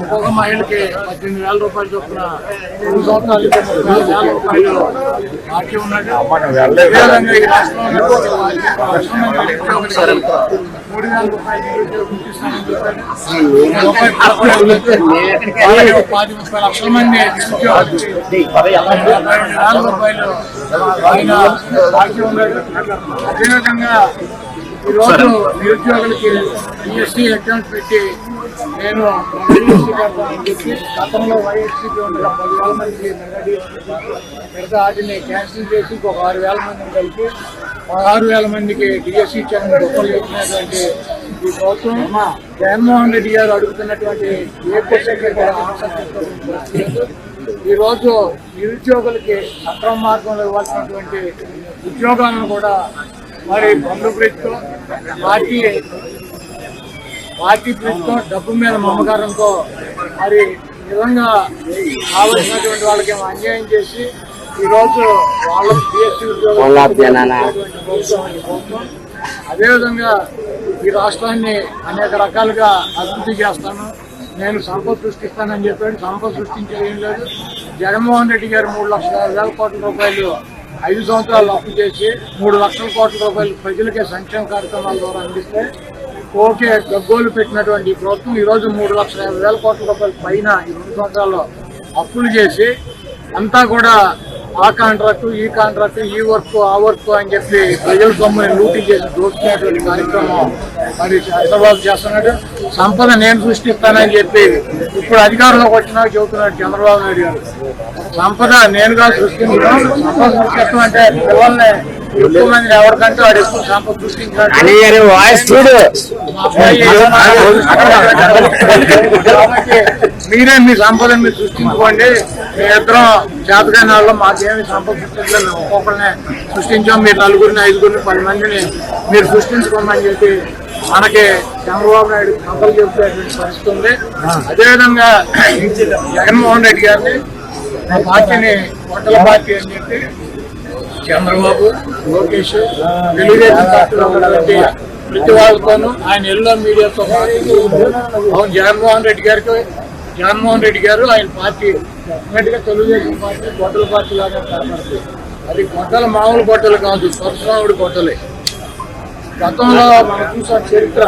ఒక్కొక్క మహిళకి 18,000 రూపాయలు చొప్పున 2 సంవత్సరాలు 30,000 రూపాయలు బాకీ ఉన్నది. అదేవిధంగా ఈ రాష్ట్రంలో 3,000 రూపాయలు ఇస్తానని చెప్పారు. 10-30 లక్షల మంది 15,000 రూపాయలు ఆయన బాకీ ఉన్నది. అదేవిధంగా ఈరోజు నిరుద్యోగులకి డిఎస్సీ అకౌంట్ పెట్టి నేను గతంలో వైఎస్సీకి ఉన్న 10,000 మందికి మిగతా వాటిని క్యాన్సిల్ చేసి ఒక 6,000 మందిని కలిపి 16,000 మందికి డిఎస్సీ ఇచ్చారని గొప్పలు చెప్పినటువంటి ఈ ప్రభుత్వం జగన్మోహన్ రెడ్డి గారు అడుగుతున్నటువంటి ఏ క్వశ్చన్ ఈరోజు నిరుద్యోగులకి అక్రమ మార్గంలో ఇవ్వాల్సినటువంటి ఉద్యోగాలను కూడా మరి బంధుప్రీతితో పార్టీ ప్రీతితో డబ్బు మీద మమకారంతో మరి నిజంగా కావలసినటువంటి వాళ్ళకి అన్యాయం చేసి ఈరోజు వాళ్ళ పిఎస్సీ ఉద్యోగాలు అదేవిధంగా ఈ రాష్ట్రాన్ని అనేక రకాలుగా అభివృద్ధి చేస్తాను, నేను సంపద సృష్టిస్తానని చెప్పాడు. సంపద సృష్టించేది ఏం లేదు. జగన్మోహన్ రెడ్డి గారు 3,60,000 కోట్ల రూపాయలు 5 సంవత్సరాలు అప్పు చేసి 3 లక్షల కోట్ల రూపాయలు ప్రజలకే సంక్షేమ కార్యక్రమాల ద్వారా అందిస్తే ఓకే గగ్గోలు పెట్టినటువంటి ప్రభుత్వం ఈరోజు 3,50,000 కోట్ల రూపాయల పైన ఈ 2 సంవత్సరాల్లో అప్పులు చేసి అంతా కూడా ఆ కాంట్రాక్టు ఈ కాంట్రాక్టు ఈ వర్క్ ఆ వర్క్ అని చెప్పి ప్రజల సొమ్ముని లూటీ చేసి దోచుకునేటువంటి కార్యక్రమం మరి చంద్రబాబు చేస్తున్నాడు. సంపద నేను సృష్టిస్తానని చెప్పి ఇప్పుడు అధికారంలోకి వచ్చినా చెబుతున్నాడు చంద్రబాబు నాయుడు గారు. సంపద నేనుగా సృష్టించడం, సంపద సృష్టించడం అంటే పిల్లల్ని ఎక్కువ మంది ఎవరికంటే వాడు ఎక్కువ సంపద సృష్టించాడు. మీరే మీ సంపదని మీరు సృష్టించుకోండి, మీ ఇద్దరం చేతకాని వాళ్ళు మాకేమి సంపద సృష్టించలేదు, ఒక్కొక్కరిని సృష్టించాం, మీరు 4గురిని 5గురిని 10 మందిని మీరు సృష్టించుకోమని చెప్పి మనకి చంద్రబాబు నాయుడు సంపలు చెబుతున్నటువంటి పరిస్థితి ఉంది. అదేవిధంగా జగన్మోహన్ రెడ్డి గారిని ఆ పార్టీని హోటల్ పార్టీ అని చెప్పి చంద్రబాబు, లోకేష్, తెలుగుదేశం పార్టీలో ఉన్నటువంటి ప్రతి వాళ్ళతోనూ ఆయన ఎల్లో మీడియాతో జగన్మోహన్ రెడ్డి గారు ఆయన పార్టీ అన్నట్టుగా తెలుగుదేశం పార్టీ గొడ్డల పార్టీ లాగా కనపడుతుంది. అది గొడ్డల మామూలు గొడ్డలు కాదు, పరశురాముడి గొడ్డలే. గతంలో మనం చూసిన చరిత్ర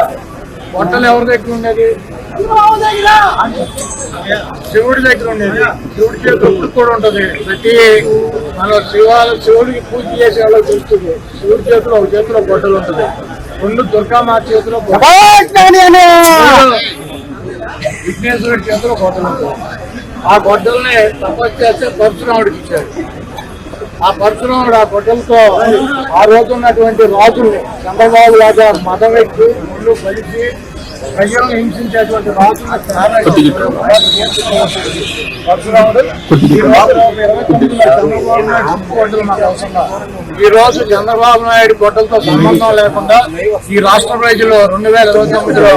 గొడ్డలు ఎవరి దగ్గర ఉండేది? శివుడి దగ్గర ఉండేది. శివుడి చేతిలో కూడా ఉంటుంది. ప్రతి మన శివుడికి పూజ చేసే వాళ్ళకి తెలుస్తుంది. శివుడి చేతిలో ఒక చేతిలో గొడ్డలు ఉంటుంది, 2 దుర్గామాత చేతిలో, విఘ్నేశ్వరుడి చేతిలో గొడ్డలు ఉంటుంది. ఆ గొడ్డల్ని తపస్సు చేస్తే పరశురాముడికి ఇచ్చారు. ఆ పరశురాముడు ఆ గొడ్డలతో ఆ రోజు ఉన్నటువంటి రాజుల్ని చంద్రబాబు లాగా మతం వ్యక్తి ముందు కలిసి ప్రజలను హింసించేటువంటి రాజులు పరశురాముడు. ఈ రోజు చంద్రబాబు నాయుడు గొడ్డలతో సంబంధం లేకుండా ఈ రాష్ట్ర ప్రజలు 2029లో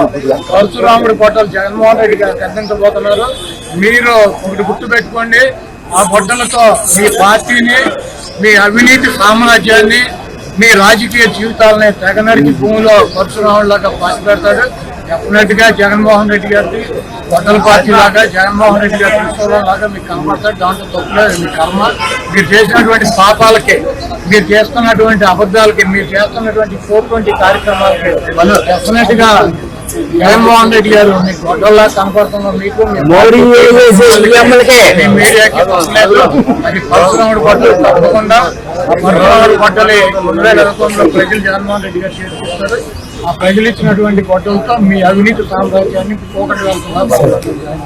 పరశురాముడి గొడ్డలు జగన్మోహన్ రెడ్డి గారు కట్టించబోతున్నారు. మీరు ఒకటి గుర్తు పెట్టుకోండి, ఆ గొడ్డలతో మీ పార్టీని, మీ అవినీతి సామ్రాజ్యాన్ని, మీ రాజకీయ జీవితాలని తెగనరికి భూమిలో పరశురాముడిలాగా పాతి పెడతాడు. డెఫినెట్ గా జగన్మోహన్ రెడ్డి గారికి గొడ్డల పార్టీ లాగా, జగన్మోహన్ రెడ్డి గారి తీసుకోవడం లాగా మీకు కనపడతాడు. దాంట్లో తప్పులేదు. మీ కర్మ, మీరు చేసినటువంటి పాపాలకి, మీరు చేస్తున్నటువంటి అబద్ధాలకి, మీరు చేస్తున్నటువంటి 420 కార్యక్రమాలకి డెఫినెట్ గా జగన్మోహన్ రెడ్డి గారు మీకు గొడ్డల్లా కనపడుతున్న మీకు మీడియాకి లేదు. అది పరశురాముడి గొడ్డలు తప్పకుండా పరశురాముడి గొడ్డలి 2019లో ప్రజలు జగన్మోహన్ రెడ్డి గారు చేస్తారు. ఆ ప్రజలు ఇచ్చినటువంటి గొడ్డలతో మీ అవినీతి సామ్రాజ్యాన్ని పోగొట్టగలుగుతున్నారు.